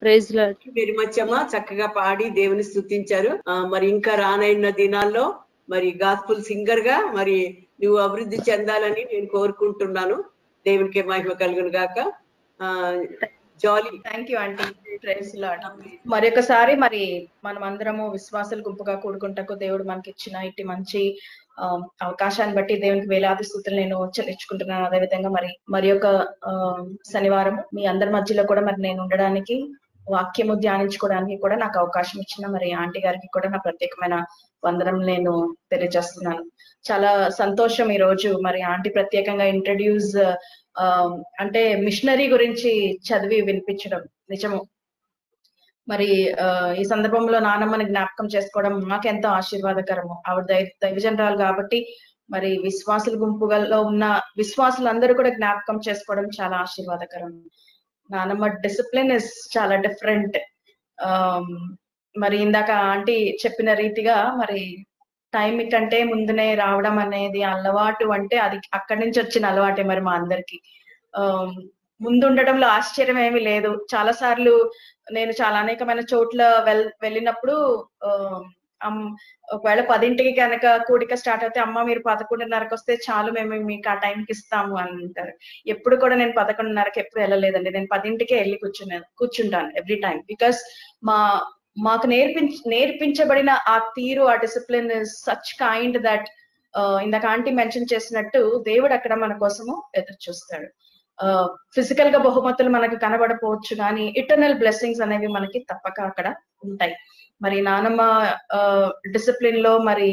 Praise lord. Very much అమ్మా, చక్కగా పాడి దేవుని స్తుతించారు. మరి ఇంకా రానైన దినాల్లో మరి గాస్పుల్ సింగర్ గా మరి నువ్వు అభివృద్ధి చెందాలని నేను కోరుకుంటున్నాను. దేవునికి మహిమ కలుగును గాక. జాలీ. Thank you aunty. Praise Lord. మరొకసారి మరి మనం అందరము విశ్వాసుల గుంపుగా కూడుకుంటకు దేవుడు మనకి ఇచ్చిన ఇట్టి మంచి అవకాశాన్ని బట్టి దేవునికి వేలాది స్తుతులు నేను చెల్లించుకుంటున్నాను. అదేవిధంగా మరి ఒక శనివారం మీ అందరి మధ్యలో కూడా మరి నేను ఉండడానికి, వాక్యము ధ్యానించుకోవడానికి కూడా నాకు అవకాశం ఇచ్చిన మరి ఆంటీ గారికి కూడా నా ప్రత్యేకమైన వందనం నేను తెలియజేస్తున్నాను. చాలా సంతోషం ఈ రోజు మరి ఆంటీ ప్రత్యేకంగా ఇంట్రడ్యూస్ అంటే మిషనరీ గురించి చదివి వినిపించడం నిజము. మరి ఈ సందర్భంలో నానమ్మని జ్ఞాపకం చేసుకోవడం మాకెంతో ఆశీర్వాదకరము. ఆవిడ దైవజనరాలు కాబట్టి మరి విశ్వాసుల గుంపులో ఉన్న విశ్వాసులందరూ కూడా జ్ఞాపకం చేసుకోవడం చాలా ఆశీర్వాదకరం. నానమ్మ డిసిప్లిన్ ఇస్ చాలా డిఫరెంట్. మరి ఇందాక ఆంటీ చెప్పిన రీతిగా మరి టైం కంటే ముందునే రావడం అనేది అలవాటు అంటే అది అక్కడి నుంచి వచ్చిన అలవాటే మరి మా అందరికి. ముందుండటంలో ఆశ్చర్యం ఏమీ లేదు. చాలా సార్లు నేను చాలా అనేకమైన చోట్ల వెళ్ళినప్పుడు ఒకవేళ 10ంటికి కనుక కూడిక స్టార్ట్ అయితే అమ్మ మీరు 11:30కి వస్తే చాలు, మేము మీకు ఆ టైంకి ఇస్తాము అని అంటారు. ఎప్పుడు కూడా నేను 11:30కి ఎప్పుడు వెళ్ళలేదండి. నేను 10ంటికే వెళ్ళి కూర్చుంటాను ఎవ్రీ టైం. బికాస్ మాకు నేర్పించబడిన ఆ తీరు, ఆ discipline is such kind that ఇందాక ఆంటీ మెన్షన్ చేసినట్టు దేవుడు అక్కడ మన కోసము ఎదురు చూస్తాడు. ఫిజికల్ గా బహుమతులు మనకు కనబడపోవచ్చు, కానీ ఇటర్నల్ బ్లెస్సింగ్స్ అనేవి మనకి తప్పక అక్కడ ఉంటాయి. మరి నానమ్మ డిసిప్లిన్ లో మరి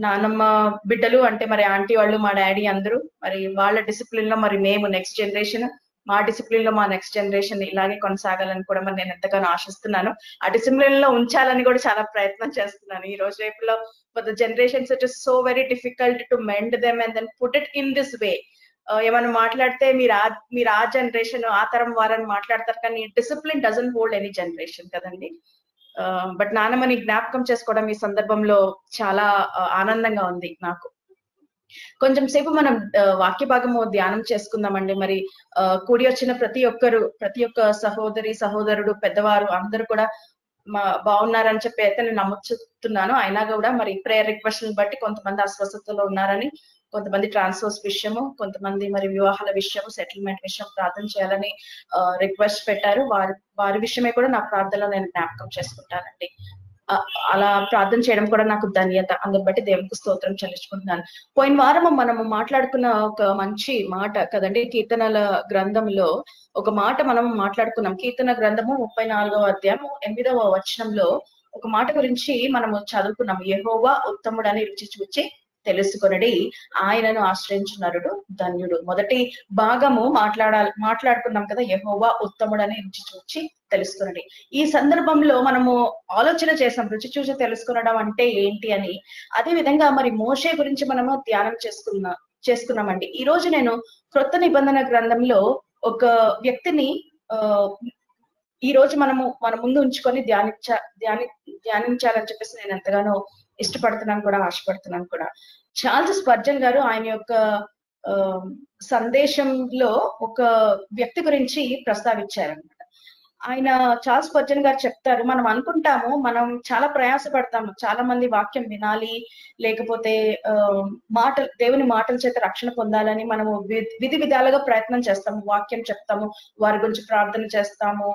నానమ్మ బిడ్డలు అంటే మరి ఆంటీ వాళ్ళు, మా డాడీ అందరూ మరి వాళ్ళ డిసిప్లిన్ లో మరి మేము నెక్స్ట్ జనరేషన్, మా డిసిప్లిన్ లో మా నెక్స్ట్ జనరేషన్ ఇలాగే కొనసాగాలని కూడా మరి నేను ఎంతగానో ఆశిస్తున్నాను. ఆ డిసిప్లిన్ లో ఉంచాలని కూడా చాలా ప్రయత్నం చేస్తున్నాను. ఈ రోజు రేపులో for the generations it is so very difficult to mend them and then put it in this way. ఏమైనా మాట్లాడితే మీరు ఆ జనరేషన్ ఆ తరం వారని మాట్లాడతారు, కానీ discipline doesn't hold any generation కదండి. బట్ నాన్నమ్మని జ్ఞాపకం చేసుకోవడం ఈ సందర్భంలో చాలా ఆనందంగా ఉంది నాకు. కొంచెం సేపు మనం వాక్య భాగము ధ్యానం చేసుకుందామండి. మరి కూడి వచ్చిన ప్రతి ఒక్క సహోదరి సహోదరుడు పెద్దవారు అందరూ కూడా బాగున్నారని చెప్పి అయితే నేను నమ్ముతున్నాను. అయినా కూడా మరి ప్రేయర్ రిక్వెస్ట్ బట్టి కొంతమంది అస్వస్థతలో ఉన్నారని, కొంతమంది ట్రాన్స్ఫర్స్ విషయము, కొంతమంది మరి వివాహాల విషయము, సెటిల్మెంట్ విషయం ప్రార్థన చేయాలని రిక్వెస్ట్ పెట్టారు. వారి విషయమే కూడా నా ప్రార్థనలో నేను జ్ఞాపకం చేసుకుంటానండి. అలా ప్రార్థన చేయడం కూడా నాకు ధన్యత. అందుని బట్టి దేవునికి స్తోత్రం చెల్లించుకుంటున్నాను. పోయిన వారం మనము మాట్లాడుకున్న ఒక మంచి మాట కదండి, కీర్తనల గ్రంథంలో ఒక మాట మనం మాట్లాడుకున్నాం. కీర్తన గ్రంథము 34వ అధ్యాయము 8వ వచనంలో ఒక మాట గురించి మనము చదువుకున్నాం. యెహోవా ఉత్తముడని రుచి చూచి తెలుసుకొనడి, ఆయనను ఆశ్రయించు నరుడు ధన్యుడు. మొదటి భాగము మాట్లాడుకున్నాం కదా, యెహోవా ఉత్తముడని రుచి చూచి తెలుసుకొనడి. ఈ సందర్భంలో మనము ఆలోచన చేసాం రుచి చూసి తెలుసుకొనడం అంటే ఏంటి అని. అదే విధంగా మరి మోషే గురించి మనము ధ్యానం చేసుకున్నామండి. ఈ రోజు నేను క్రొత్త నిబంధన గ్రంథంలో ఒక వ్యక్తిని ఈ రోజు మన ముందు ఉంచుకొని ధ్యానించాలని చెప్పేసి నేను ఎంతగానో ఇష్టపడుతున్నాను కూడా, ఆశపడుతున్నాను కూడా. చార్లెస్ స్పర్జన్ గారు ఆయన యొక్క సందేశంలో ఒక వ్యక్తి గురించి ప్రస్తావించారనమాట. ఆయన చార్లెస్ స్పర్జన్ గారు చెప్తారు, మనం అనుకుంటాము మనం చాలా ప్రయాసపడతాము, చాలా మంది వాక్యం వినాలి, లేకపోతే దేవుని మాటల చేత రక్షణ పొందాలని మనము విధి విధాలుగా ప్రయత్నం చేస్తాము. వాక్యం చెప్తాము, వారి గురించి ప్రార్థన చేస్తాము,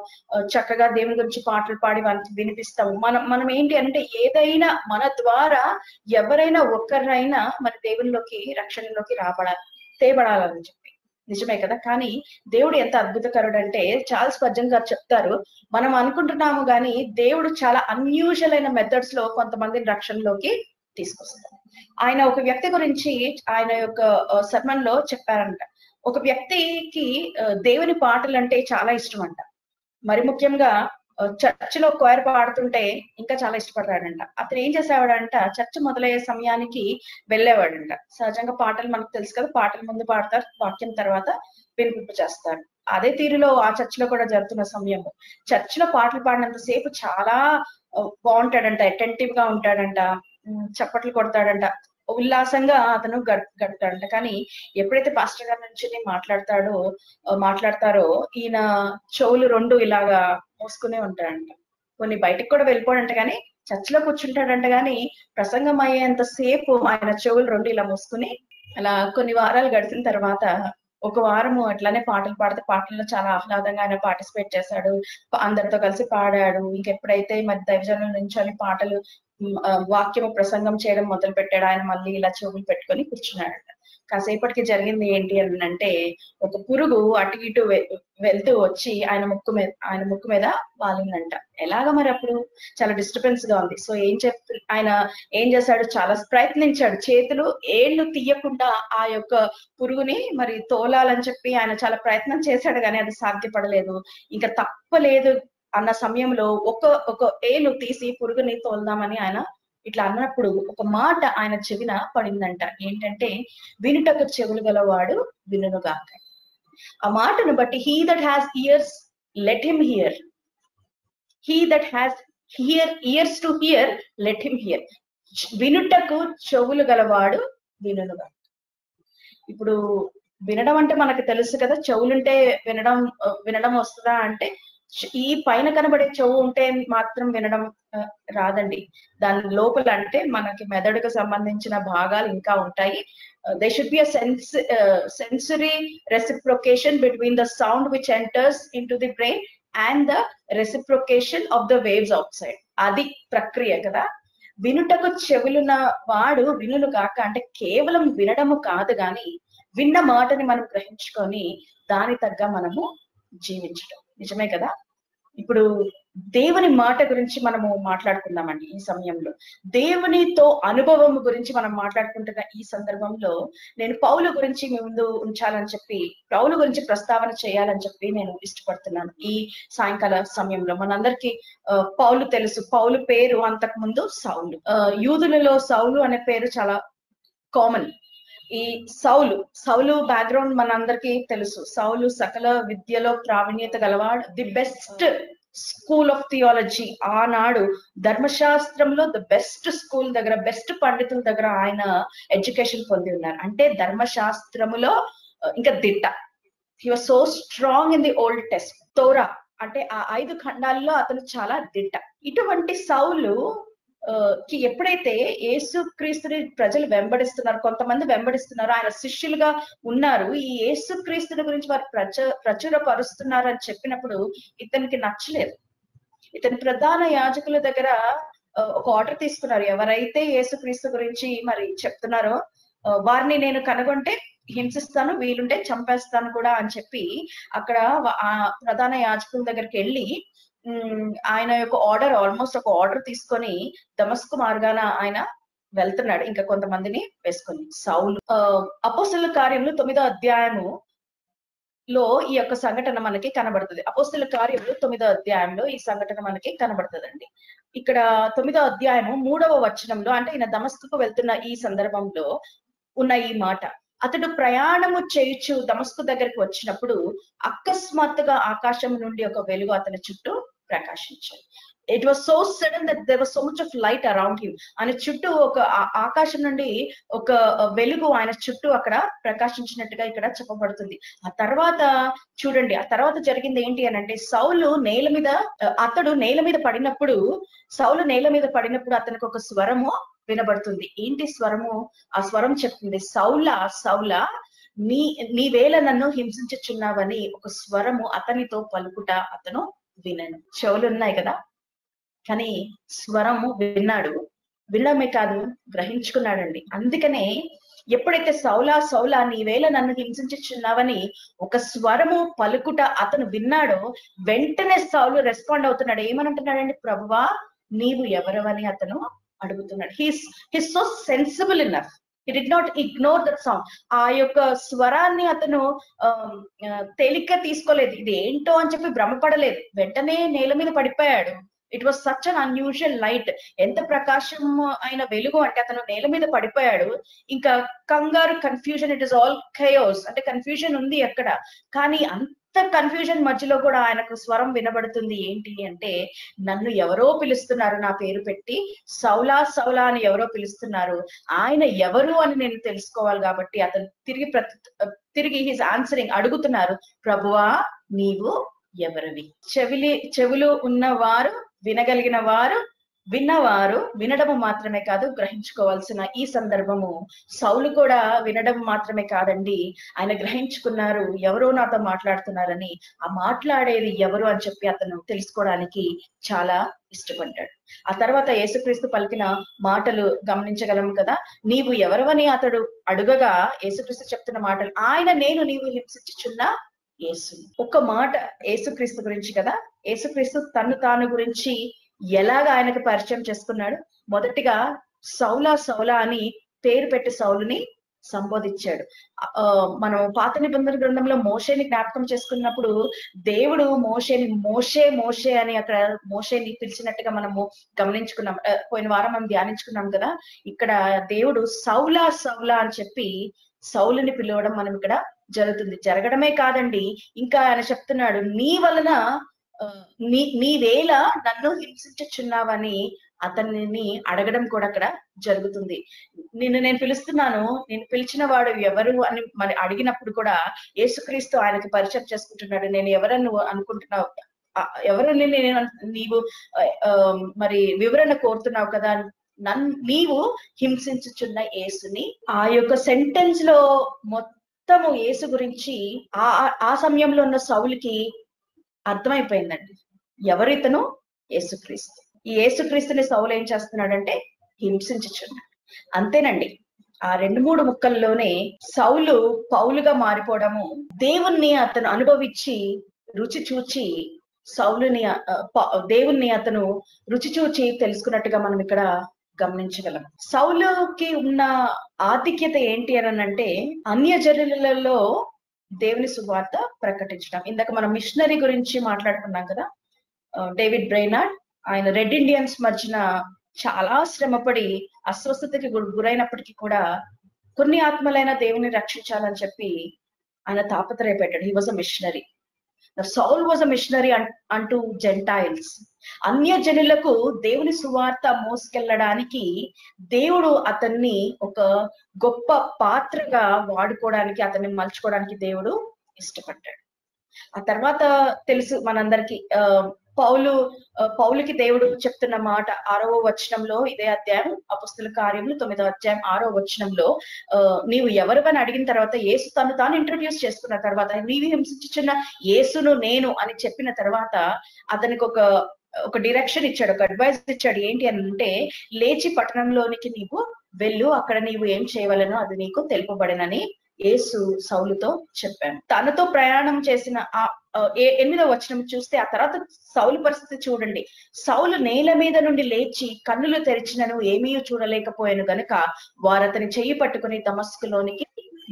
చక్కగా దేవుని గురించి పాటలు పాడి వారికి వినిపిస్తాము. మనం ఏంటి అంటే ఏదైనా మన ద్వారా ఎవరైనా ఒక్కరైనా మరి దేవునిలోకి రక్షణలోకి తేబడాలని చెప్పి. నిజమే కదా. కానీ దేవుడు ఎంత అద్భుతకరుడు అంటే చార్లెస్ స్పర్జన్ గారు చెప్తారు, మనం అనుకుంటున్నాము కానీ దేవుడు చాలా అన్యూజువల్ అయిన మెథడ్స్ లో కొంతమందిని రక్షణలోకి తీసుకొస్తారు. ఆయన ఒక వ్యక్తి గురించి ఆయన యొక్క సర్మన్ లో చెప్పారంట. ఒక వ్యక్తికి దేవుని పాటలు అంటే చాలా ఇష్టం అంట. మరి ముఖ్యంగా చర్చిలో కోయర్ పాడుతుంటే ఇంకా చాలా ఇష్టపడతాడంట. అతను ఏం చేసేవాడంట, చర్చ్ మొదలయ్యే సమయానికి వెళ్ళేవాడంట. సహజంగా పాటలు మనకు తెలుసు కదా, పాటలు ముందు పాడతారు, వాక్యం తర్వాత వినిపింపు చేస్తారు. అదే తీరులో ఆ చర్చ్ లో కూడా జరుగుతున్న సమయము చర్చ్ లో పాటలు పాడినంత సేపు చాలా బాగుంటాడంట, అటెంటివ్ గా ఉంటాడంట, చప్పట్లు కొడతాడంట, ఉల్లాసంగా అతను గడుపుతాడంట. కానీ ఎప్పుడైతే పాస్టర్ గారి నుంచి మాట్లాడతారో ఈయన చెవులు 2 ఇలాగా మూసుకునే ఉంటాడంట. కొన్ని బయటకు కూడా వెళ్ళిపోడంట, కానీ చర్చిలో కూర్చుంటాడంట. కానీ ప్రసంగం అయ్యేంత సేపు ఆయన చెవులు 2 ఇలా మూసుకుని అలా కొన్ని వారాలు గడిచిన తర్వాత ఒక వారము అట్లానే పాటలు పాడితే పాటల్లో చాలా ఆహ్లాదంగా ఆయన పార్టిసిపేట్ చేశాడు, అందరితో కలిసి పాడాడు. ఇంకెప్పుడైతే మరి దైవజనుల నుంచి అని పాటలు వాక్యము ప్రసంగం చేయడం మొదలు పెట్టాడు, ఆయన మళ్ళీ ఇలా చెవులు పెట్టుకొని కూర్చున్నాడంట. కాసేపటికి జరిగింది ఏంటి అని అంటే, ఒక పురుగు అటు ఇటు వెళ్తూ వచ్చి ఆయన ముక్కు మీద వాలిందంట. ఎలాగ మరి అప్పుడు చాలా డిస్టర్బెన్స్ గా ఉంది. సో ఆయన ఏం చేశాడు, చాలా ప్రయత్నించాడు, చేతులు ఏళ్ళు తీయకుండా ఆ యొక్క పురుగుని మరి తోలాలని చెప్పి ఆయన చాలా ప్రయత్నం చేశాడు, కానీ అది సాధ్యపడలేదు. ఇంకా తప్పలేదు అన్న సమయంలో ఒక ఏలు తీసి పురుగుని తోల్దామని ఆయన ఇట్లా అన్నప్పుడు ఒక మాట ఆయన చెవిన పడిందంట. ఏంటంటే, వినుటకు చెవులు గలవాడు వినుగాక. ఆ మాటను బట్టి he that has ears let him hear, he that has ears to hear let him hear. వినుటకు చెవులు గలవాడు వినుగాక. ఇప్పుడు వినడం అంటే మనకు తెలుసు కదా, చెవులుంటే వినడం వస్తుందా అంటే, ఈ పైన కనబడే చెవు ఉంటే మాత్రం వినడం రాదండి. దాని లోపల అంటే మనకి మెదడుకు సంబంధించిన భాగాలు ఇంకా ఉంటాయి. They should be sensory reciprocation between the sound which enters in to the brain and the reciprocation of the waves out side. అది ప్రక్రియ కదా. వినుటకు చెవులున్న వాడు వినులు కాక అంటే కేవలం వినడము కాదు, గాని విన్న మాటని మనం గ్రహించుకొని దాని తగ్గ మనము జీవించడం. నిజమే కదా. ఇప్పుడు దేవుని మాట గురించి మనము మాట్లాడుకుందామండి. ఈ సమయంలో దేవునితో అనుభవం గురించి మనం మాట్లాడుకుంటున్న ఈ సందర్భంలో నేను పౌలు గురించి మీ ముందు ఉంచాలని చెప్పి, పౌలు గురించి ప్రస్తావన చేయాలని చెప్పి నేను ఇష్టపడుతున్నాను. ఈ సాయంకాల సమయంలో మనందరికీ పౌలు తెలుసు. పౌలు పేరు అంతకు ముందు సౌలు. యూదులలో సౌలు అనే పేరు చాలా కామన్. ఈ సౌలు బ్యాక్గ్రౌండ్ మనందరికీ తెలుసు. సౌలు సకల విద్యలో ప్రావీణ్యత గలవాడు, the best school of theology. ఆనాడు ధర్మశాస్త్రంలో ద బెస్ట్ స్కూల్ దగ్గర, బెస్ట్ పండితుల దగ్గర ఆయన ఎడ్యుకేషన్ పొంది ఉన్నారు. అంటే ధర్మశాస్త్రములో ఇంకా దిట్ట. He was so strong in the old test Torah, అంటే ఆ 5 ఖండాల్లో అతను చాలా దిట్ట. ఇటువంటి సౌలు కి ఎప్పుడైతే యేసు క్రీస్తుని ప్రజలు వెంబడిస్తున్నారు, కొంతమంది వెంబడిస్తున్నారు, ఆయన శిష్యులుగా ఉన్నారు, ఈ యేసు క్రీస్తుని గురించి వారు ప్రచురపరుస్తున్నారు అని చెప్పినప్పుడు ఇతనికి నచ్చలేదు. ఇతని ప్రధాన యాజకుల దగ్గర ఒక ఆర్డర్ తీసుకున్నారు. ఎవరైతే యేసు క్రీస్తు గురించి మరి చెప్తున్నారో వారిని నేను కనుగొంటే హింసిస్తాను, వీలుంటే చంపేస్తాను కూడా అని చెప్పి అక్కడ ఆ ప్రధాన యాజకుల దగ్గరికి వెళ్ళి ఆయన యొక్క ఆల్మోస్ట్ ఒక ఆర్డర్ తీసుకొని దమస్కు మార్గాన ఆయన వెళ్తున్నాడు, ఇంకా కొంతమందిని వేసుకొని. సౌలు అపోస్తలుల కార్యములు 9వ అధ్యాయము లో ఈ యొక్క సంఘటన మనకి కనబడుతుంది. అపోస్తలుల కార్యములు 9వ అధ్యాయంలో ఈ సంఘటన మనకి కనబడుతుందండి. ఇక్కడ 9వ అధ్యాయము 3వ వచనంలో, అంటే ఈయన దమస్కుకు వెళ్తున్న ఈ సందర్భంలో ఉన్న ఈ మాట, అతడు ప్రయాణము చేయుచు దమస్కు దగ్గరికి వచ్చినప్పుడు అకస్మాత్తుగా ఆకాశం నుండి ఒక వెలుగు అతని చుట్టూ ప్రకాశించాడు. It was so sudden that there was so much of light around him. ఆయన చుట్టూ ఒక ఆకాశం నుండి ఒక వెలుగు ఆయన చుట్టూ అక్కడ ప్రకాశించినట్టుగా ఇక్కడ చెప్పబడుతుంది. ఆ తర్వాత చూడండి, ఆ తర్వాత జరిగింది ఏంటి అని అంటే, అతడు నేల మీద పడినప్పుడు అతనికి ఒక స్వరము వినబడుతుంది. ఏంటి స్వరము? ఆ స్వరం చెప్తుంది, సౌలా సౌలా నీవేళ నన్ను హింసించుచున్నావని ఒక స్వరము అతనితో పలుకుట అతను వినను. చెవులు ఉన్నాయి కదా, కానీ స్వరము విన్నాడు. వినడమే కాదు, గ్రహించుకున్నాడండి. అందుకనే ఎప్పుడైతే సౌలా సౌలా నీవేళ నన్ను హింసించుచున్నావని ఒక స్వరము పలుకుట అతను విన్నాడో, వెంటనే సౌలు రెస్పాండ్ అవుతున్నాడు. ఏమనంటున్నాడండి? ప్రభువా నీవు ఎవరవని అతను అడుగుతున్నాడు. He's so sensible enough. He did not ignore that sound. ఆ యొక్క స్వరాన్ని అతను తేలిగ్గా తీసుకోలేదు. ఇది ఏంటో అని చెప్పి భ్రమపడలేదు. వెంటనే నేల మీద పడిపోయాడు. It was such an unusual light. ఎంత ప్రకాశం అయిన వెలుగు అంటే అతను నేల మీద పడిపోయాడు. ఇంకా కంగారు, కన్ఫ్యూజన్, ఇట్ ఇస్ ఆల్ ఖయోస్, అంటే కన్ఫ్యూజన్ ఉంది అక్కడ. కానీ అంత కన్ఫ్యూజన్ మధ్యలో కూడా ఆయనకు స్వరం వినబడుతుంది. ఏంటి అంటే, నన్ను ఎవరో పిలుస్తున్నారు నా పేరు పెట్టి, సౌలా సౌలా అని ఎవరో పిలుస్తున్నారు, ఆయన ఎవరు అని నేను తెలుసుకోవాలి. కాబట్టి అతను తిరిగి హిస్ ఆన్సరింగ్ అడుగుతున్నారు, ప్రభువా నీవు ఎవరివి? చెవులు ఉన్నవారు వినగలిగిన వారు విన్నవారు వినడము మాత్రమే కాదు గ్రహించుకోవాల్సిన ఈ సందర్భము, సౌలు కూడా వినడం మాత్రమే కాదండి, ఆయన గ్రహించుకున్నారు ఎవరో నాతో మాట్లాడుతున్నారని. ఆ మాట్లాడేది ఎవరు అని చెప్పి అతను తెలుసుకోవడానికి చాలా ఇష్టపడ్డాడు. ఆ తర్వాత యేసుక్రీస్తు పలికిన మాటలు గమనించగలం కదా. నీవు ఎవరవని అతడు అడుగగా యేసుక్రీస్తు చెప్తున్న మాటలు, ఆయన నేను నీవు హింసించుచున్న యేసు. ఒక మాట యేసుక్రీస్తు గురించి కదా. యేసుక్రీస్తు తను తాను గురించి ఎలాగ ఆయనకు పరిచయం చేసుకున్నాడు? మొదటిగా సౌలా సౌలా అని పేరు పెట్టి సౌలుని సంబోధించాడు. మనం పాత నిబంధన గ్రంథంలో మోషేని జ్ఞాపకం చేసుకున్నప్పుడు దేవుడు మోషేని మోషే మోషే అని అక్కడ మోషేని పిలిచినట్టుగా మనము గమనించుకున్నాం. పోయిన వారం మనం ధ్యానించుకున్నాం కదా. ఇక్కడ దేవుడు సౌలా సౌలా అని చెప్పి సౌలుని పిలవడం మనం ఇక్కడ జరుగుతుంది. జరగడమే కాదండి, ఇంకా ఆయన చెప్తున్నాడు, నీ వలన నీవేళ నన్ను హింసించుచున్నావని అతన్ని అడగడం కూడా అక్కడ జరుగుతుంది. నేను పిలుస్తున్నాను, నేను పిలిచిన వాడు ఎవరు అని మరి అడిగినప్పుడు కూడా యేసుక్రీస్తు ఆయనకి పరిచయం చేసుకుంటున్నాడు. నేను ఎవరని నువ్వు అనుకుంటున్నావు, ఎవరని నీవు మరి వివరణ కోరుతున్నావు కదా, నీవు హింసించుచున్న యేసుని. ఆ యొక్క సెంటెన్స్ లో మొత్తము యేసు గురించి ఆ సమయంలో ఉన్న సౌలుకి అర్థమైపోయిందండి. ఎవరితను? యేసుక్రీస్తు. ఈ యేసుక్రీస్తుని సౌలు ఏం చేస్తున్నాడంటే హింసించుచున్నాడు. అంతేనండి. ఆ 2-3 ముక్కల్లోనే సౌలు పౌలుగా మారిపోవడము, దేవుణ్ణి అతను అనుభవించి రుచి చూచి దేవుణ్ణి అతను రుచి చూచి తెలుసుకున్నట్టుగా మనం ఇక్కడ గమనించగలం. సౌలుకి ఉన్న ఆధిక్యత ఏంటి అని అంటే, అన్యజనులలో దేవుని సువార్త ప్రకటించడం. ఇందాక మనం మిషనరీ గురించి మాట్లాడుకున్నాం కదా. డేవిడ్ బ్రెయినార్డ్ ఆయన రెడ్ ఇండియన్స్ మధ్యన చాలా శ్రమపడి అస్వస్థతకి గురైనప్పటికీ కూడా కొన్ని ఆత్మలైన దేవుని రక్షించాలని చెప్పి ఆయన తాపత్రయపెట్టాడు. He was a missionary. Saul was a missionary unto Gentiles. అన్య జనులకు దేవుని సువార్త మోసుకెళ్ళడానికి దేవుడు అతన్ని ఒక గొప్ప పాత్రగా వాడుకోవడానికి, అతన్ని మలుచుకోవడానికి దేవుడు ఇష్టపడ్డాడు. ఆ తర్వాత తెలుసు మనందరికి, పౌలుకి దేవుడు చెప్తున్న మాట 6వ వచనంలో, ఇదే అధ్యాయం అపొస్తలుల కార్యములు 9వ అధ్యాయం 6వ వచనంలో, నీవు ఎవరివని అడిగిన తర్వాత యేసు తను తాను ఇంట్రడ్యూస్ చేసుకున్న తర్వాత, నీవు హింసించుచున్న యేసును నేను అని చెప్పిన తర్వాత అతనికి ఒక డైరెక్షన్ ఇచ్చాడు, ఒక అడ్వైస్ ఇచ్చాడు. ఏంటి అని అంటే, లేచి పట్టణంలోనికి నీవు వెళ్ళు, అక్కడ నీవు ఏం చేయవలనో అది నీకు తెలుపబడనని యేసు సౌలుతో చెప్పాను. తనతో ప్రయాణం చేసిన 8వ వచనం చూస్తే, ఆ తర్వాత సౌలు పరిస్థితి చూడండి. సౌలు నేల మీద నుండి లేచి కన్నులు తెరిచినను ఏమీ చూడలేకపోయాను గనుక వారు అతని చెయ్యి పట్టుకుని దమస్కులోనికి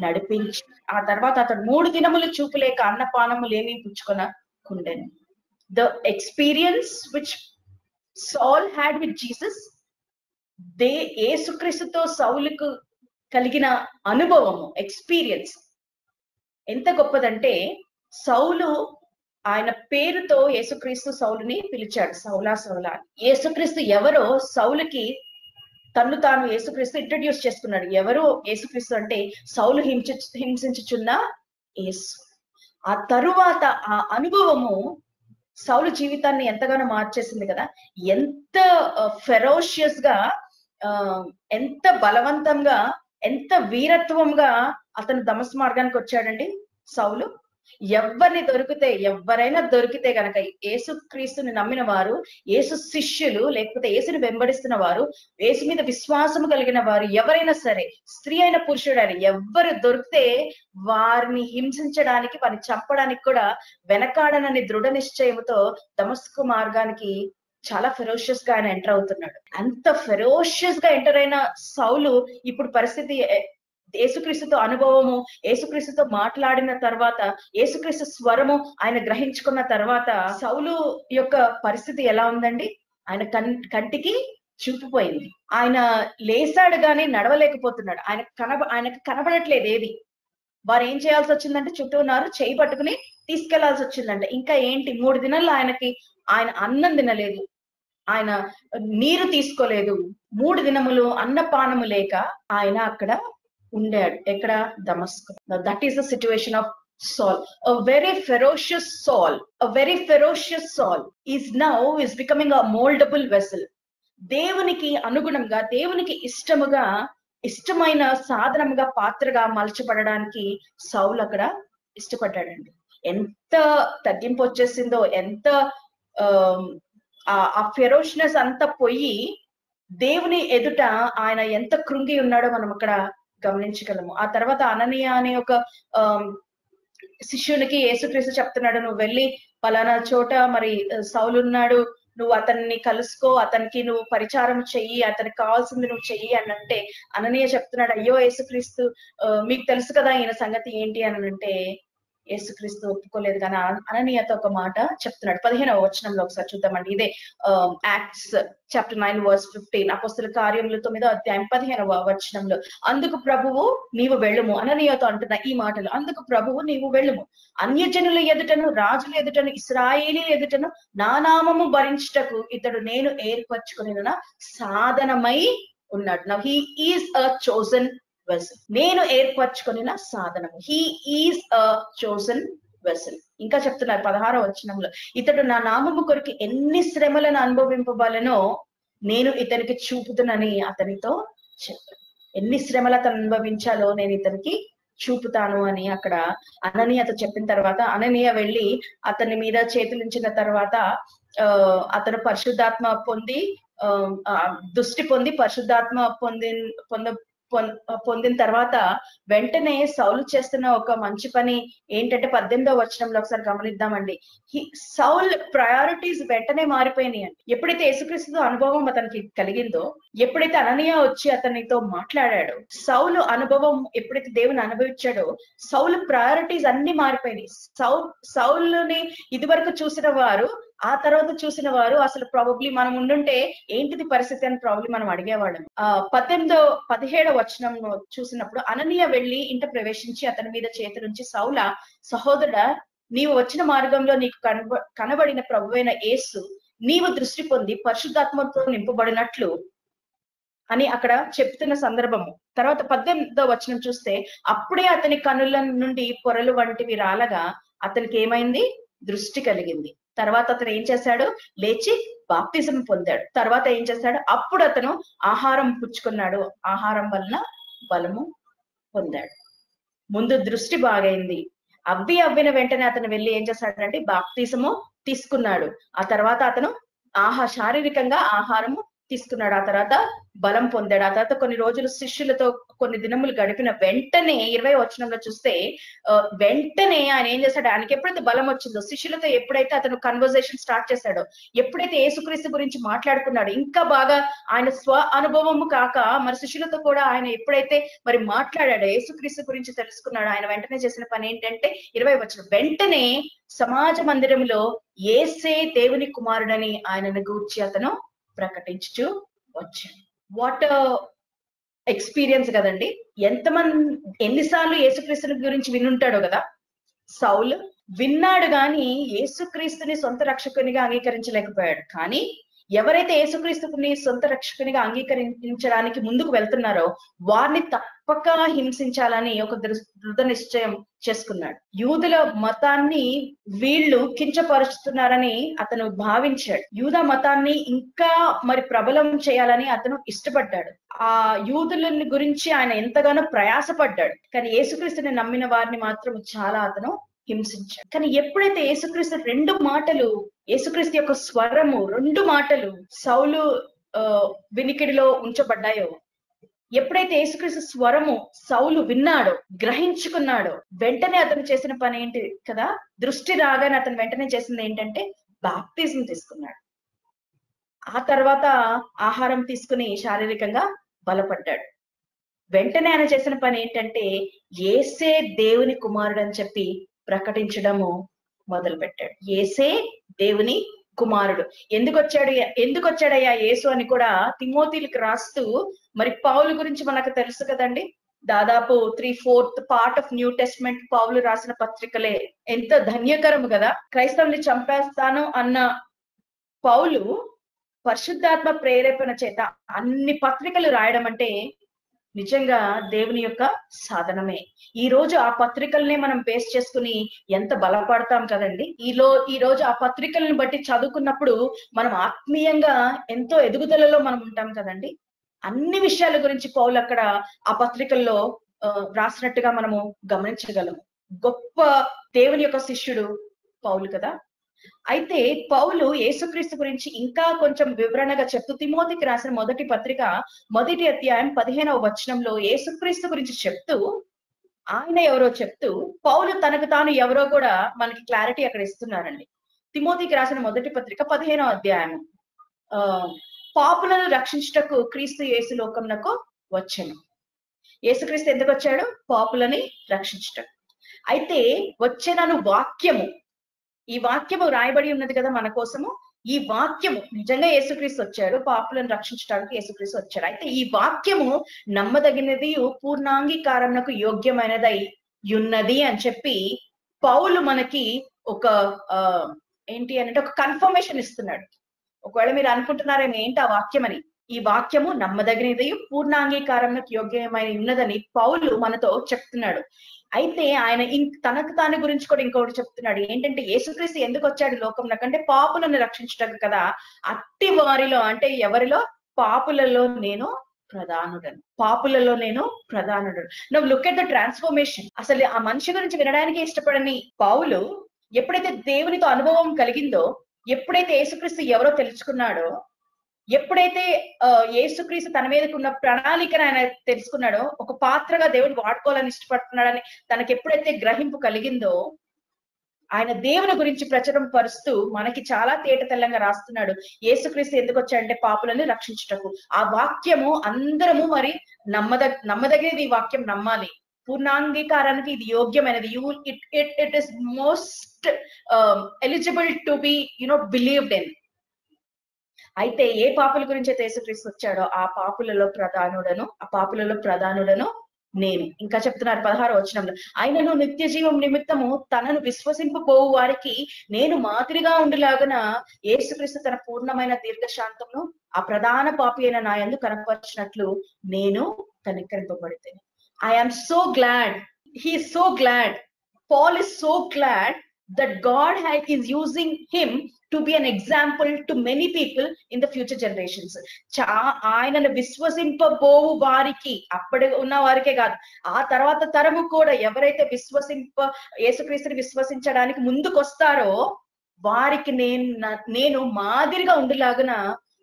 నడిపించి, ఆ తర్వాత అతడు 3 దినములు చూపులేక అన్నపానములు ఏమీ పుచ్చుకొనకుండెను. The experience which Saul had with Jesus, యేసుక్రీస్తుతో సౌలుకు కలిగిన అనుభవము, ఎక్స్పీరియన్స్ ఎంత గొప్పదంటే, సౌలు ఆయన పేరుతో యేసుక్రీస్తు సౌలుని పిలిచాడు, సౌలా సౌలా. యేసుక్రీస్తు ఎవరో సౌలుకి తను తాను యేసుక్రీస్తు ఇంట్రడ్యూస్ చేసుకున్నాడు. ఎవరు యేసుక్రీస్తు అంటే, సౌలు హింసించుచున్న యేసు. ఆ తరువాత ఆ అనుభవము సౌలు జీవితాన్ని ఎంతగానో మార్చేసింది కదా. ఎంత ఫెరోషియస్ గా, ఎంత బలవంతంగా, ఎంత వీరత్వంగా అతను దమస్కు మార్గానికి వచ్చాడండి సౌలు. ఎవరైనా దొరికితే గనక, యేసుక్రీస్తుని నమ్మిన వారు, యేసు శిష్యులు, లేకపోతే యేసుని వెంబడిస్తున్న వారు, యేసు మీద విశ్వాసము కలిగిన వారు ఎవరైనా సరే, స్త్రీ అయిన పురుషుడైన ఎవరు దొరికితే వారిని హింసించడానికి, వారిని చంపడానికి కూడా వెనకాడనని దృఢ నిశ్చయముతో దమస్కు మార్గానికి చాలా ఫెరోషియస్ గా ఆయన ఎంటర్ అవుతున్నాడు. అంత ఫెరోషియస్ గా ఎంటర్ అయిన సౌలు ఇప్పుడు పరిస్థితి, యేసుక్రీస్తుతో అనుభవము, యేసుక్రీస్తుతో మాట్లాడిన తర్వాత, యేసుక్రీస్తు స్వరము ఆయన గ్రహించుకున్న తర్వాత సౌలు యొక్క పరిస్థితి ఎలా ఉందండి? ఆయన కంటికి చూపిపోయింది. ఆయన లేసాడు గాని నడవలేకపోతున్నాడు. ఆయనకు కనబడట్లేదు ఏది. వారు ఏం చేయాల్సి వచ్చిందంటే చుట్టూ ఉన్నారు, చేయి పట్టుకుని తీసుకెళ్లాల్సి వచ్చిందంటే. ఇంకా ఏంటి, 3 దినాల్లో ఆయన అన్నం తినలేదు, ఆయన నీరు తీసుకోలేదు, 3 దినములు అన్నపానము లేక ఆయన అక్కడ ఉండాడు. ఎక్కడ? దమస్కు. That is the situation of Saul. A very ferocious Saul, is becoming a moldable vessel. దేవునికి అనుగుణంగా, దేవునికి ఇష్టమైన సాధనముగా, పాత్రగా మలచబడడానికి సౌలు అక్కడ ఇష్టపడ్డాడండి. ఎంత తగ్గింపు వచ్చేసిందో, ఎంత ఆ ఫెరోషియస్ అంతా పోయి దేవుని ఎదుట ఆయన ఎంత కృంగి ఉన్నాడో మనం అక్కడ గమనించగలము. ఆ తర్వాత అననీయ అనే ఒక శిష్యునికి యేసుక్రీస్తు చెప్తున్నాడు, నువ్వు వెళ్ళి పలానా చోట మరి సౌలు ఉన్నాడు, నువ్వు అతన్ని కలుసుకో, అతనికి నువ్వు పరిచారం చెయ్యి, అతనికి కావాల్సింది నువ్వు చెయ్యి అని అంటే, అననీయ చెప్తున్నాడు, అయ్యో యేసుక్రీస్తు మీకు తెలుసు కదా ఈయన సంగతి ఏంటి అని అంటే, యేసుక్రీస్తు ఒప్పుకోలేదు. కానీ అననీయతో ఒక మాట చెప్తున్నాడు. 15వ వచనంలో ఒకసారి చూద్దామండి. ఇదే యాక్ట్స్ చాప్టర్ 9 verse 15, అపోస్తల కార్యములు 9వ అధ్యాయం 15వ వచనంలో, అందుకు ప్రభువు నీవు వెళ్ళుము, అననీయతో అంటున్న ఈ మాటలు, అందుకు ప్రభువు నీవు వెళ్ళుము, అన్యజనుల ఎదుటను, రాజుల ఎదుటను, ఇశ్రాయేలీల ఎదుటను నా నామము భరించుటకు ఇతడు నేను ఏర్పరచుకున్న సాధనమై ఉన్నాడు. Now he is a chosen vessel. నేను ఏర్పరచుకున్న సాధనము. He is a chosen vessel. ఇంకా చెప్తున్నారు 16వ వచనంలో, ఇతడు నా నామము కొరకు ఎన్ని శ్రమలను అనుభవింపబలనో నేను ఇతనికి చూపుతునని అతనితో చెప్పాను. ఎన్ని శ్రమలు అతను అనుభవించాలో నేను ఇతనికి చూపుతాను అని అక్కడ అననీయతో చెప్పిన తర్వాత, అననీయ వెళ్ళి అతని మీద చేతులుంచిన తర్వాత అతను పరిశుద్ధాత్మ పొంది దృష్టి పొంది పరిశుద్ధాత్మ పొందిన తర్వాత వెంటనే సౌలు చేస్తున్న ఒక మంచి పని ఏంటంటే 18వ వచనంలో ఒకసారి గమనిద్దామండి. సౌల్ ప్రయారిటీస్ వెంటనే మారిపోయినాయి అండి. ఎప్పుడైతే యేసుక్రీస్తు అనుభవం అతనికి కలిగిందో, ఎప్పుడైతే అననీయ వచ్చి అతనితో మాట్లాడాడో, సౌలు అనుభవం ఎప్పుడైతే దేవుని అనుభవించాడో, సౌలు ప్రయారిటీస్ అన్ని మారిపోయినాయి. సౌలుని ఇదివరకు చూసిన వారు, ఆ తర్వాత చూసిన వారు అసలు ప్రాబబ్లీ మనం ఉండుంటే ఏంటిది పరిస్థితి అని ప్రాబ్లీ మనం అడిగేవాళ్ళం. 17వ వచనం చూసినప్పుడు, అననీయ వెళ్లి ఇంట ప్రవేశించి అతని మీద చేతులుంచి, సౌల సహోదరుడా, నీవు వచ్చిన మార్గంలో నీకు కనబడిన ప్రభువైన యేసు నీవు దృష్టి పొంది పరిశుద్ధాత్మతో నింపబడినట్లు అని అక్కడ చెప్తున్న సందర్భము. తర్వాత 18వ వచనం చూస్తే, అప్పుడే అతని కనుల నుండి పొరలు వంటివి రాలగా అతనికి ఏమైంది? దృష్టి కలిగింది. తర్వాత అతను ఏం చేశాడు? లేచి బాప్తిజం పొందాడు. తర్వాత ఏం చేశాడు? అప్పుడు అతను ఆహారం పుచ్చుకున్నాడు, ఆహారం వలన బలము పొందాడు. ముందు దృష్టి బాగైంది, అవ్విన వెంటనే అతను వెళ్ళి ఏం చేశాడంటే బాప్తిజము తీసుకున్నాడు. ఆ తర్వాత అతను శారీరకంగా ఆహారము తీసుకున్నాడు. ఆ తర్వాత బలం పొందాడు. ఆ తర్వాత కొన్ని రోజులు శిష్యులతో కొన్ని దినములు గడిపిన వెంటనే 20వ వచనంలో చూస్తే, వెంటనే ఆయన ఏం చేశాడు? ఆయనకి ఎప్పుడైతే బలం వచ్చిందో, శిష్యులతో ఎప్పుడైతే అతను కన్వర్జేషన్ స్టార్ట్ చేశాడో, ఎప్పుడైతే యేసుక్రీస్తు గురించి మాట్లాడుకున్నాడు, ఇంకా బాగా ఆయన స్వ అనుభవము కాక మరి శిష్యులతో కూడా ఆయన ఎప్పుడైతే మరి మాట్లాడాడో, యేసుక్రీస్తు గురించి తెలుసుకున్నాడు, ఆయన వెంటనే చేసిన పని ఏంటంటే 20వ వచనం, వెంటనే సమాజ మందిరంలో యేసే దేవుని కుమారుడని ఆయనను గూర్చి అతను ప్రకటించుచూ వచ్చాడు. వాట్ ఎక్స్పీరియన్స్ కదండి. ఎన్నిసార్లు యేసుక్రీస్తుని గురించి వినుంటాడో కదా. సౌలు విన్నాడు గాని యేసుక్రీస్తుని సొంత రక్షకునిగా అంగీకరించలేకపోయాడు. కానీ ఎవరైతే యేసుక్రీస్తుని సొంత రక్షకునిగా అంగీకరించడానికి ముందుకు వెళ్తున్నారో వారిని తప్పక హింసించాలని ఒక దృఢ నిశ్చయం చేసుకున్నాడు. యూదుల మతాన్ని వీళ్ళు కించపరుస్తున్నారని అతను భావించాడు. యూద మతాన్ని ఇంకా మరి ప్రబలం చేయాలని అతను ఇష్టపడ్డాడు. ఆ యూదుల గురించి ఆయన ఎంతగానో ప్రయాసపడ్డాడు. కానీ యేసుక్రీస్తుని నమ్మిన వారిని మాత్రం చాలా అతను హింసించాడు. కానీ ఎప్పుడైతే యేసుక్రీస్తు యేసుక్రీస్తు యొక్క స్వరము 2 మాటలు సౌలు వినికిడిలో ఉంచబడ్డాయో, ఎప్పుడైతే యేసుక్రీస్తు స్వరము సౌలు విన్నాడో, గ్రహించుకున్నాడో, వెంటనే అతను చేసిన పని ఏంటి కదా, దృష్టి రాగానే అతను వెంటనే చేసింది ఏంటంటే బాప్తిజం తీసుకున్నాడు. ఆ తర్వాత ఆహారం తీసుకుని శారీరకంగా బలపడ్డాడు. వెంటనే ఆయన చేసిన పని ఏంటంటే యేసే దేవుని కుమారుడు అని చెప్పి ప్రకటించడము మొదలు పెట్టాడు. యేసే దేవుని కుమారుడు. ఎందుకు వచ్చాడయ్యా యేసు అని కూడా తిమోతిలకు రాస్తూ, మరి పౌలు గురించి మనకు తెలుసు కదండి. దాదాపు 3/4 పార్ట్ ఆఫ్ న్యూ టెస్ట్మెంట్ పౌలు రాసిన పత్రికలే. ఎంత ధన్యకరము కదా. క్రైస్తవుల్ని చంపేస్తాను అన్న పౌలు పరిశుద్ధాత్మ ప్రేరేపణ చేత అన్ని పత్రికలు రాయడం అంటే నిజంగా దేవుని యొక్క సాధనమే. ఈ రోజు ఆ పత్రికల్ని మనం బేస్ చేసుకుని ఎంత బలపడతాం కదండి. ఈ రోజు ఆ పత్రికలను బట్టి చదువుకున్నప్పుడు మనం ఆత్మీయంగా ఎంతో ఎదుగుదలలో మనం ఉంటాం కదండి. అన్ని విషయాల గురించి పౌలు అక్కడ ఆ పత్రికల్లో రాసినట్టుగా మనము గమనించగలము. గొప్ప దేవుని యొక్క శిష్యుడు పౌలు కదా. అయితే పౌలు యేసుక్రీస్తు గురించి ఇంకా కొంచెం వివరణగా చెప్తూ తిమోతికి రాసిన మొదటి పత్రిక 1వ అధ్యాయం 15వ వచనంలో యేసుక్రీస్తు గురించి చెప్తూ, ఆయన ఎవరో చెప్తూ, పౌలు తనకు తాను ఎవరో కూడా మనకి క్లారిటీ అక్కడ ఇస్తున్నారండి. తిమోతికి రాసిన మొదటి పత్రిక 15వ అధ్యాయం, పాపులను రక్షించుటకు క్రీస్తు యేసు లోకమునకు వచ్చెను. యేసుక్రీస్తు ఎందుకు వచ్చాడు? పాపులని రక్షించుటకు. అయితే వచ్చెనను వాక్యము, ఈ వాక్యము రాయబడి ఉన్నది కదా మన కోసము. ఈ వాక్యము నిజంగా యేసుక్రీస్తు వచ్చాడు, పాపులను రక్షించడానికి యేసుక్రీస్తు వచ్చాడు. అయితే ఈ వాక్యము నమ్మదగినది, పూర్ణాంగీకారమునకు యోగ్యమైనదై ఉన్నది అని చెప్పి పౌలు మనకి ఒక ఏంటి అంటే ఒక కన్ఫర్మేషన్ ఇస్తున్నాడు. ఒకవేళ మీరు అనుకుంటున్నారేమో ఏంటి ఆ వాక్యం అని, ఈ వాక్యము నమ్మదగినది, పూర్ణాంగీకారమునకు యోగ్యమైన ఉన్నదని పౌలు మనతో చెప్తున్నాడు. అయితే ఆయన తనకు తాని గురించి కూడా ఇంకొకటి చెప్తున్నాడు. ఏంటంటే యేసుక్రీస్తు ఎందుకు వచ్చాడు లోకంలోకి అంటే పాపులను రక్షించటం కదా. అట్టి వారిలో అంటే ఎవరిలో? పాపులలో నేను ప్రధానుడను, పాపులలో నేను ప్రధానుడను. Now look at the transformation. అసలు ఆ మనిషి గురించి వినడానికి ఇష్టపడని పౌలు ఎప్పుడైతే దేవునితో అనుభవం కలిగిందో, ఎప్పుడైతే యేసుక్రీస్తు ఎవరో తెలుసుకున్నాడో, ఎప్పుడైతే యేసుక్రీస్తు తన మీదకి ఉన్న ప్రణాళికను ఆయన తెలుసుకున్నాడో, ఒక పాత్రగా దేవుడు వాడుకోవాలని ఇష్టపడుతున్నాడని తనకి ఎప్పుడైతే గ్రహింపు కలిగిందో, ఆయన దేవుని గురించి ప్రచారం పరుస్తూ మనకి చాలా తేట తెల్లంగా రాస్తున్నాడు. యేసుక్రీస్తు ఎందుకు వచ్చాడంటే పాపులను రక్షించుటకు. ఆ వాక్యము అందరము మరి నమ్మదగినది. ఈ వాక్యం నమ్మాలి, పూర్ణాంగీకారానికి ఇది యోగ్యమైనది. It is most eligible to be believed in. అయితే ఏ పాపుల గురించి అయితే యేసుక్రీస్తు వచ్చాడో ఆ పాపులలో ప్రధానుడను నేను. ఇంకా చెప్తున్నారు 16వ వచనంలో, ఆయనను నిత్య జీవం నిమిత్తము తనను విశ్వసింపబోవు వారికి నేను మాదిరిగా ఉండులాగున యేసుక్రీస్తు తన పూర్ణమైన దీర్ఘశాంతమును ఆ ప్రధాన పాపి అయిన నా యందు కనపరిచినట్లు నేను కనికరింపబడితే. I am so glad. He is so glad. Paul is so glad that God is using him to be an example to many people in the future generations. ఆయనను విశ్వసింపబోవు వారికి, అప్పటి ఉన్న వారికే కాదు, ఆ తర్వాత తరము కూడా ఎవరైతే యేసుక్రీస్తుని విశ్వసించడానికి ముందుకొస్తారో వారికి నేను మాదిరిగా ఉండేలాగున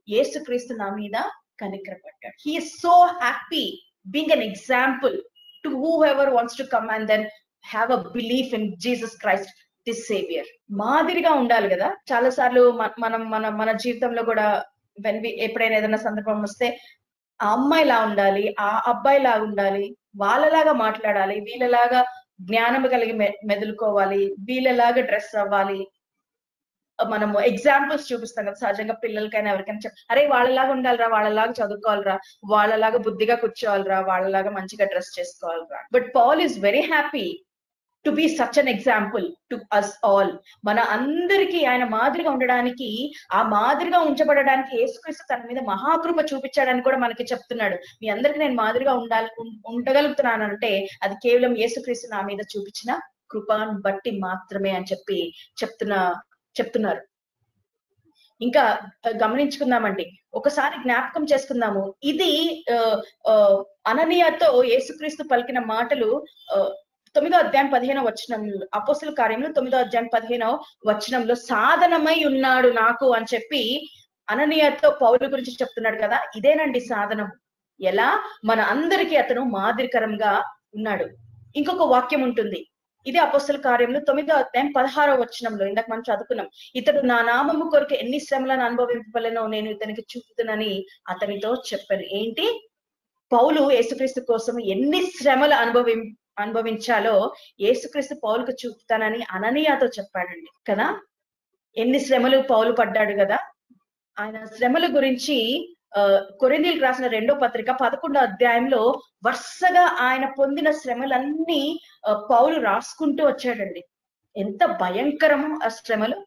యేసుక్రీస్తు నా మీద కనికరపడ్డాడు. He is so happy being an example to whoever wants to come and then have a belief in Jesus Christ, this savior. మాదిరిగా ఉండాలి కదా. చాలా సార్లు మన జీవితంలో కూడా ఎప్పుడైనా ఏదైనా సందర్భం వస్తే ఆ అమ్మాయిలా ఉండాలి, ఆ అబ్బాయిలా ఉండాలి, వాళ్ళలాగా మాట్లాడాలి, వీళ్ళలాగా జ్ఞానం కలిగి మెదులుకోవాలి, వీళ్ళలాగా డ్రెస్ అవ్వాలి. మనము ఎగ్జాంపుల్స్ చూపిస్తాం కదా సహజంగా పిల్లలకైనా ఎవరికైనా. అరే వాళ్ళలాగా ఉండాలిరా, వాళ్ళలాగా చదువుకోవాలిరా, వాళ్ళలాగా బుద్ధిగా కూర్చోవాలిరా, వాళ్ళలాగా మంచిగా డ్రెస్ చేసుకోవాలిరా. But Paul is very happy to be such an example to us all. మన అందరికీ ఆయన మాదిరిగా ఉండడానికి, ఆ మాదిరిగా ఉంచబడడానికి యేసుక్రీస్తు తన మీద మహాకృప చూపించాడని కూడా మనకి చెప్తున్నాడు. మీ అందరికి నేను మాదిరిగా ఉండగలుగుతున్నాను అంటే అది కేవలం యేసుక్రీస్తు నా మీద చూపించిన కృపను బట్టి మాత్రమే అని చెప్పి చెప్తున్నారు. ఇంకా గమనించుకుందామండి, ఒకసారి జ్ఞాపకం చేసుకుందాము. ఇది అననీయతో యేసుక్రీస్తు పలికిన మాటలు 9వ అధ్యాయం 15వ వచనంలో, అపోస్తలుల కార్యములు 9వ అధ్యాయం 15వ వచనంలో సాధనమై ఉన్నాడు నాకు అని చెప్పి అననీయతో పౌలు గురించి చెప్తున్నాడు కదా. ఇదేనండి సాధనం. ఎలా? మన అందరికీ అతను మాదిరికరంగా ఉన్నాడు. ఇంకొక వాక్యం ఉంటుంది, ఇది అపోస్తలుల కార్యములు 9వ అధ్యాయం 16వ వచనంలో, ఇందాక మనం చదువుకున్నాం. ఇతడు నా నామము కొరకు ఎన్ని శ్రమలను అనుభవింపలేనో నేను ఇతనికి చూపుతానని అతనితో చెప్పాను. ఏంటి? పౌలు యేసుక్రీస్తు కోసం ఎన్ని శ్రమలు అనుభవించాలో యేసుక్రీస్తు పౌలుకు చూపుతానని అననీయతో చెప్పాడండి కదా. ఎన్ని శ్రమలు పౌలు పడ్డాడు కదా. ఆయన శ్రమల గురించి కొరింథీయులకు రాసిన 2వ పత్రిక 11వ అధ్యాయంలో వరుసగా ఆయన పొందిన శ్రమలన్నీ పౌలు రాసుకుంటూ వచ్చాడండి. ఎంత భయంకరమో ఆ శ్రమలు.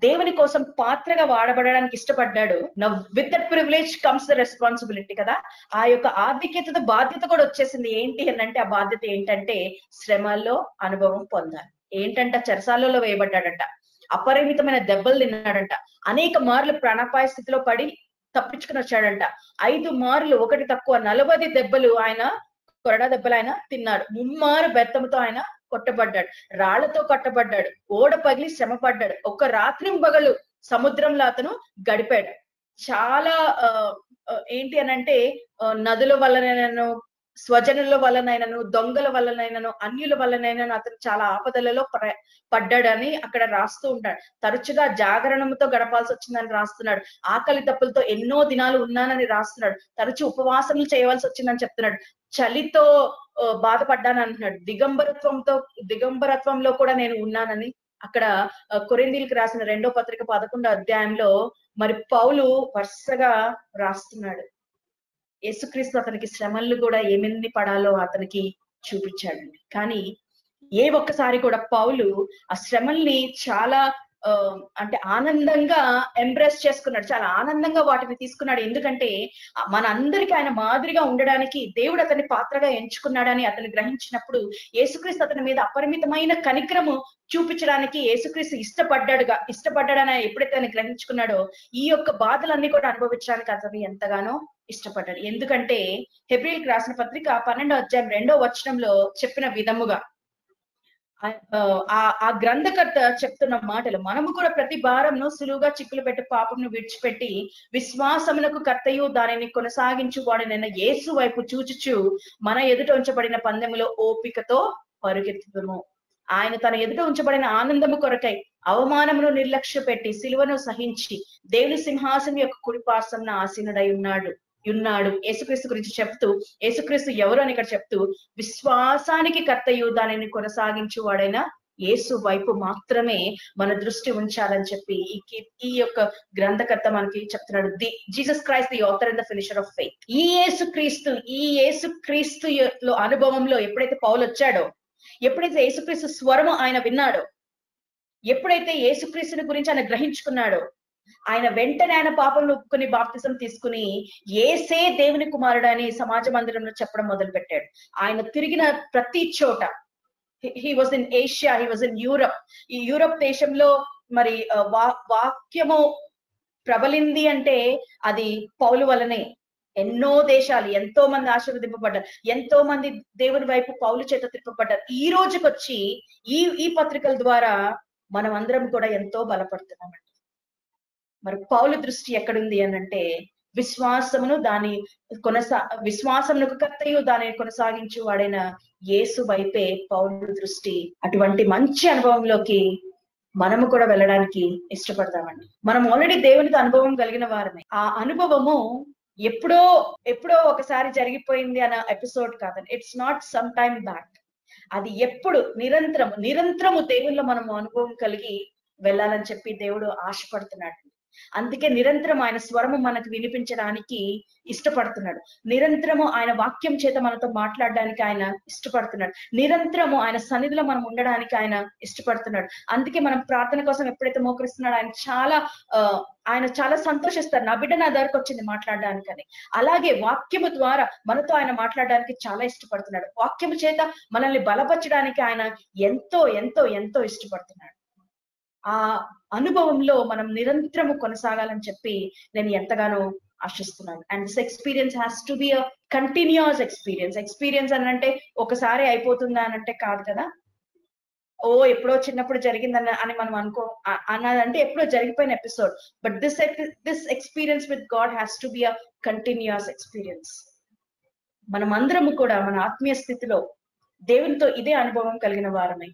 దేవుని కోసం పాత్రగా వాడబడడానికి ఇష్టపడ్డాడు. With that privilege comes the responsibility కదా. ఆ యొక్క ఆధిక్యత బాధ్యత కూడా వచ్చేసింది. ఏంటి అని అంటే ఆ బాధ్యత ఏంటంటే శ్రమల్లో అనుభవం పొందాలి. ఏంటంట చెరసాలలో వేయబడ్డాడంట, అపరిమితమైన దెబ్బలు తిన్నాడంట, అనేక మార్లు ప్రాణాపాయ స్థితిలో పడి తప్పించుకుని వచ్చాడంట. 5 మార్లు 1 తక్కువ 40 దెబ్బలు ఆయన కొరడా దెబ్బలు ఆయన తిన్నాడు. 3 మారు బెత్తంతో ఆయన కొట్టబడ్డాడు, రాళ్లతో కొట్టబడ్డాడు, ఓడ పగిలి శ్రమ పడ్డాడు. ఒక రాత్రింబగలు సముద్రంలో అతను గడిపాడు. చాలా ఏంటి అనంటే నదుల వల్లనైనాను, స్వజనుల వల్లనైనాను, దొంగల వల్లనైనాను, అన్యుల వల్లనైనాను అతను చాలా ఆపదలలో పడ్డాడని అక్కడ రాస్తూ ఉంటాడు. తరచుగా జాగరణంతో గడపాల్సి వచ్చిందని రాస్తున్నాడు. ఆకలి దప్పులతో ఎన్నో దినాలు ఉన్నానని రాస్తున్నాడు. తరచు ఉపవాసములు చేయవలసి వచ్చిందని చెప్తున్నాడు. చలితో బాధపడ్డాను అంటున్నాడు. దిగంబరత్వంలో కూడా నేను ఉన్నానని అక్కడ కొరింథీయులకు రాసిన 2వ పత్రిక 11వ అధ్యాయంలో మరి పౌలు వరుసగా రాస్తున్నాడు. యేసుక్రీస్తు అతనికి శ్రమలు కూడా ఏమెన్ని పడాలో అతనికి చూపించాడండి. కానీ ఏ ఒక్కసారి కూడా పౌలు ఆ శ్రమల్ని చాలా అంటే ఆనందంగా ఎంబ్రేస్ చేసుకున్నాడు, చాలా ఆనందంగా వాటిని తీసుకున్నాడు. ఎందుకంటే మన అందరికీ ఆయన మాదిరిగా ఉండడానికి దేవుడు అతన్ని పాత్రగా ఎంచుకున్నాడని అతను గ్రహించినప్పుడు యేసుక్రీస్తు అతని మీద అపరిమితమైన కనికరము చూపించడానికి యేసుక్రీస్తు ఇష్టపడ్డాడని ఎప్పుడైతే ఆయన గ్రహించుకున్నాడో ఈ యొక్క బాధలన్నీ కూడా అనుభవించడానికి అతను ఎంతగానో ఇష్టపడ్డాడు. ఎందుకంటే హెబ్రీయులకు రాసిన పత్రిక 12వ అధ్యాయం 2వ వచనంలో చెప్పిన విధముగా ఆ గ్రంథకర్త చెప్తున్న మాటలు, మనము కూడా ప్రతి భారంను సులువుగా చిక్కులు పెట్టి పాపమును విడిచిపెట్టి విశ్వాసమునకు కర్తయు దానిని కొనసాగించు వాడినైన యేసు వైపు చూచుచు మన ఎదుట ఉంచబడిన పందెములో ఓపికతో పరుగెత్తుము. ఆయన తన ఎదుట ఉంచబడిన ఆనందము కొరకై అవమానమును నిర్లక్ష్య పెట్టి సిలువను సహించి దేవుని సింహాసనం యొక్క కుడిపార్శ్వమున ఆసీనుడై ఉన్నాడు. యేసుక్రీస్తు గురించి చెప్తూ, యేసుక్రీస్తు ఎవరు అని ఇక్కడ చెప్తూ, విశ్వాసానికి కర్తయు దానిని కొనసాగించు వాడైన యేసు వైపు మాత్రమే మన దృష్టి ఉంచాలని చెప్పి ఈ యొక్క గ్రంథకర్త మనకి చెప్తున్నాడు. Jesus Christ the author and the finisher of faith. ఈ యేసుక్రీస్తు అనుభవంలో ఎప్పుడైతే పౌలు వచ్చాడో, ఎప్పుడైతే యేసుక్రీస్తు స్వరము ఆయన విన్నాడో, ఎప్పుడైతే యేసుక్రీస్తుని గురించి ఆయన గ్రహించుకున్నాడో, ఆయన వెంటనే ఆయన పాపంలో ఒప్పుకొని బాప్తిజం తీసుకుని యేసే దేవుని కుమారుడు అని సమాజ మందిరంలో చెప్పడం మొదలు పెట్టాడు. ఆయన తిరిగిన ప్రతి చోట, he was in Asia, he was in Europe. ఈ యూరప్ దేశంలో మరి వాక్యము ప్రబలింది అంటే అది పౌలు వల్లనే. ఎన్నో దేశాలు, ఎంతో మంది ఆశీర్వదింపబడ్డారు, ఎంతో మంది దేవుని వైపు పౌలు చేత తిప్పబడ్డారు. ఈ రోజుకొచ్చి ఈ పత్రికల ద్వారా మనం అందరం కూడా ఎంతో బలపడుతున్నామండి. మరి పౌలు దృష్టి ఎక్కడుంది అనంటే విశ్వాసమునకు కర్తయు దానిని కొనసాగించు వాడైన యేసు వైపే పౌలు దృష్టి. అటువంటి మంచి అనుభవంలోకి మనము కూడా వెళ్ళడానికి ఇష్టపడతామండి. మనం ఆల్రెడీ దేవునితో అనుభవం కలిగిన వారమే. ఆ అనుభవము ఎప్పుడో ఒకసారి జరిగిపోయింది అన్న ఎపిసోడ్ కాదండి. It's not some time back. అది ఎప్పుడు నిరంతరము దేవునిలో మనము అనుభవం కలిగి వెళ్ళాలని చెప్పి దేవుడు ఆశపడుతున్నాడు. అందుకే నిరంతరం ఆయన స్వరము మనకు వినిపించడానికి ఇష్టపడుతున్నాడు. నిరంతరము ఆయన వాక్యం చేత మనతో మాట్లాడడానికి ఆయన ఇష్టపడుతున్నాడు. నిరంతరము ఆయన సన్నిధిలో మనం ఉండడానికి ఆయన ఇష్టపడుతున్నాడు. అందుకే మనం ప్రార్థన కోసం ఎప్పుడైతే మోకరిస్తున్నాడో ఆయన చాలా సంతోషిస్తారు. నా బిడ్డ నా దగ్గరకు వచ్చింది మాట్లాడడానికని. అలాగే వాక్యము ద్వారా మనతో ఆయన మాట్లాడడానికి చాలా ఇష్టపడుతున్నాడు. వాక్యము చేత మనల్ని బలపరచడానికి ఆయన ఎంతో ఎంతో ఎంతో ఇష్టపడుతున్నాడు. ఆ అనుభవంలో మనం నిరంతరము కొనసాగాలని చెప్పి నేను ఎంతగానో ఆశిస్తున్నాను. And this experience has to be a continuous experience అని అంటే ఒకసారి అయిపోతుందా అనంటే కాదు కదా. ఎప్పుడో చిన్నప్పుడు జరిగిందని అని మనం అన్నదంటే ఎప్పుడో జరిగిపోయిన episode. But this experience with God has to be a continuous experience. మనం అందరము కూడా మన ఆత్మీయ స్థితిలో దేవునితో ఇదే అనుభవం కలిగిన వారమై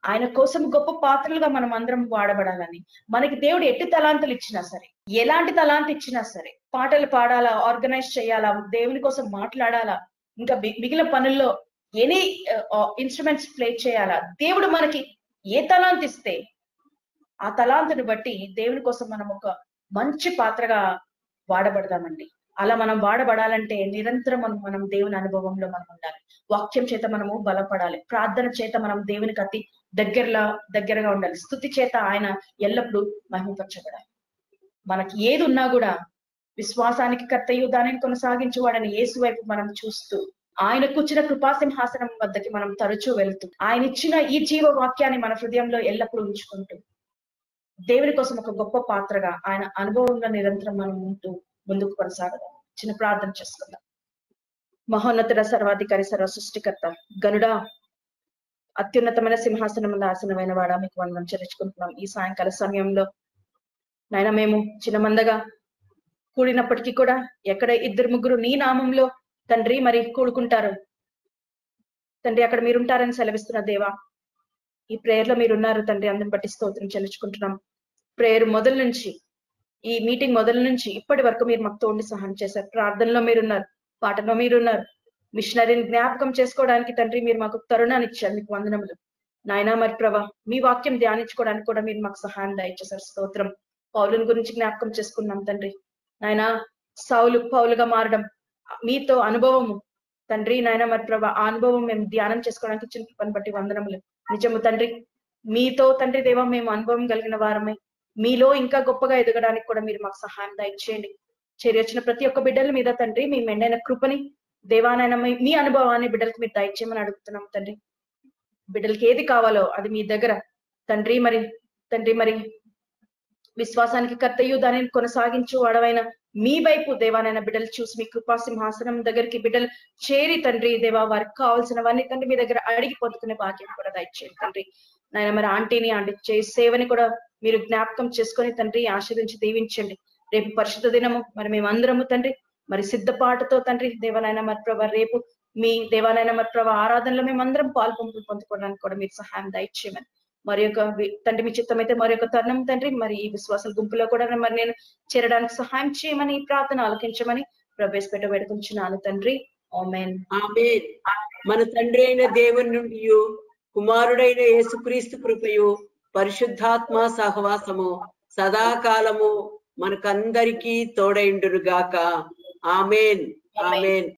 ఆయన కోసం గొప్ప పాత్రలుగా మనం అందరం వాడబడాలని, మనకి దేవుడు ఎట్టి తలాంతులు ఇచ్చినా సరే, ఎలాంటి తలాంతి ఇచ్చినా సరే, పాటలు పాడాలా, ఆర్గనైజ్ చేయాలా, దేవుని కోసం మాట్లాడాలా, ఇంకా మిగిలిన పనుల్లో ఎనీ ఇన్స్ట్రుమెంట్స్ ప్లే చేయాలా, దేవుడు మనకి ఏ తలాంతి ఇస్తే ఆ తలాంతుని బట్టి దేవుని కోసం మనం ఒక మంచి పాత్రగా వాడబడదామండి. అలా మనం వాడబడాలంటే నిరంతరం మనం దేవుని అనుభవంలో మనం ఉండాలి. వాక్యం చేత మనము బలపడాలి. ప్రార్థన చేత మనం దేవునికి అతి దగ్గరగా ఉండాలి. స్తుతి చేత ఆయన ఎల్లప్పుడూ మహిమపరచబడాలి. మనకి ఏది ఉన్నా కూడా విశ్వాసానికి కర్తయు దానిని కొనసాగించువాడని యేసు వైపు మనం చూస్తూ, ఆయన కూర్చున్న కృపాసింహాసనం వద్దకి మనం తరచూ వెళ్తూ, ఆయన ఇచ్చిన ఈ జీవ వాక్యాన్ని మన హృదయంలో ఎల్లప్పుడూ ఉంచుకుంటూ, దేవుని కోసం ఒక గొప్ప పాత్రగా ఆయన అనుభవంలో నిరంతరం మనం ఉంటూ ముందుకు కొనసాగదాం. చిన్న ప్రార్థన చేసుకుందాం. మహోన్నతుడ, సర్వాధికారి, సర్వ సృష్టికర్త, గనుడా, అత్యున్నతమైన సింహాసనం ఆసనమైన వాడా, మీకు వందనం చెల్లించుకుంటున్నాం. ఈ సాయంకాల సమయంలో నాయన మేము చిన్న మందగా కూడినప్పటికీ కూడా ఎక్కడ 2-3 నీ నామంలో తండ్రి మరి కూడుకుంటారు తండ్రి, అక్కడ మీరుంటారని సెలవిస్తున్న దేవా, ఈ ప్రేయర్ లో మీరున్నారు తండ్రి. అందుని బట్టి స్తోత్రం చెల్లించుకుంటున్నాం. ప్రేయర్ మొదలు నుంచి, ఈ మీటింగ్ మొదలు నుంచి ఇప్పటి వరకు మీరు మాకు తోండి సహాయం చేశారు. ప్రార్థనలో మీరున్నారు, పాటలో మీరున్నారు. మిషనరీని జ్ఞాపకం చేసుకోవడానికి తండ్రి మీరు మాకు తరుణాన్ని ఇచ్చారు. మీకు వందనములు నాయనా. మరి ప్రభా, మీ వాక్యం ధ్యానించుకోవడానికి కూడా మీరు మాకు సహాయం దయచేశారు. స్తోత్రం. పౌలుని గురించి జ్ఞాపకం చేసుకున్నాం తండ్రి. నాయన సౌలు పౌలుగా మారడం మీతో అనుభవము తండ్రి. నాయన మరి ప్రభా, ఆ అనుభవం మేము ధ్యానం చేసుకోవడానికి ఇచ్చిన కృపను బట్టి వందనములు. నిజము తండ్రి, మీతో తండ్రి దేవా మేము అనుభవం కలిగిన వారమై మీలో ఇంకా గొప్పగా ఎదగడానికి కూడా మీరు మాకు సహాయం దయచేయండి. చేరొచ్చిన ప్రతి ఒక్క బిడ్డల మీద తండ్రి మీ మెండైన కృపని దేవానైనా మీ అనుభవాన్ని బిడ్డలకు మీరు దయచేయమని అడుగుతున్నాం తండ్రి. బిడ్డలకి ఏది కావాలో అది మీ దగ్గర తండ్రి మరి విశ్వాసానికి కర్తయు దానిని కొనసాగించు వాడవైన మీ వైపు దేవానైనా బిడ్డలు చూసి మీ కృపా సింహాసనం దగ్గరికి బిడ్డలు చేరి తండ్రి దేవా, వారికి కావాల్సినవన్నీ తండ్రి మీ దగ్గర అడిగి పొందుకునే భాగ్యం కూడా దయచేయండి తండ్రి. నాయన మరి ఆంటీ సేవని కూడా మీరు జ్ఞాపకం చేసుకొని తండ్రి ఆశీర్వించి దీవించండి. రేపు పరిశుద్ధ దినము మరి మేమందరము తండ్రి మరి సిద్ధపాటుతో తండ్రి దేవాలైన మరి ప్రభా, రేపు మీ దేవాలైన మరి ప్రభా ఆరాధనలో మేమందరం పొందుకోవడానికి కూడా మీరు సహాయం దయచేయమని, మరి యొక్క తండ్రి మీ చిత్తం అయితే మరి యొక్క తరుణం తండ్రి మరి ఈ విశ్వాసాల గుంపులో కూడా మరి నేను చేరడానికి సహాయం చేయమని, ఈ ప్రార్థన ఆలకించమని ప్రవేశపెట్ట వేడుకుంటున్నాను తండ్రి. ఆమేన్. ఆమేన్. మన తండ్రి అయిన దేవుని నుండి కుమారుడైన యేసుక్రీస్తు కృపయు పరిశుద్ధాత్మ సహవాసము సదాకాలము మనకందరికీ తోడైండును గాక. ఆమేన్. ఆమేన్.